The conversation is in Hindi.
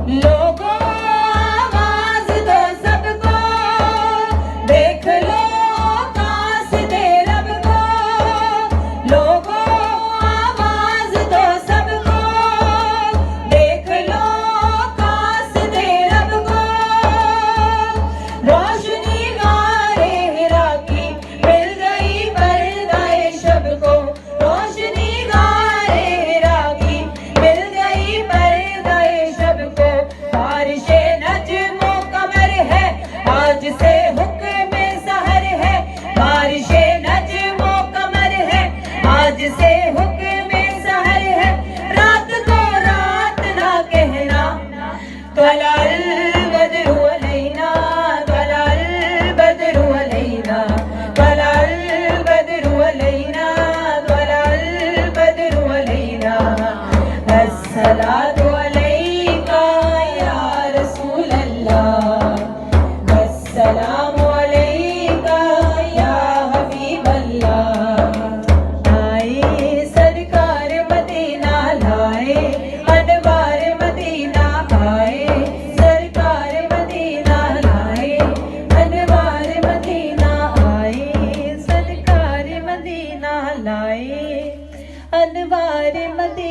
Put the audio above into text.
लोगों आवाज दो सबको, देख लो कास दे रब को। लोगों आवाज दो सबको, देख लो कास दे रब को। रोशनी गारे हिरा की मिल गई पर्दाए शब को। रोशनी गारे हिरा की मिल गई पर्दाए शब को। बारिशे नजमो कमर है आज से हुक्म सहर है। बारिशे नजमो कमर है आज से हुक्म सहर है। रात को रात ना कहना, त्वलाल बदरु अलैना, त्वलाल बदरु अलैना, त्वलाल बदरु अलैना, त्वलाल बदरु अलैना। अस्सलातु अलैका या रसूल अल्लाह, अस्सलामु अलैका या हबीब अल्लाह। आए सरकार मदीना लाए, अनवार मदीना आए। सरकार मदीना लाए, अनवार मदीना आए। सरकार मदीना लाए, अनवार मदीना।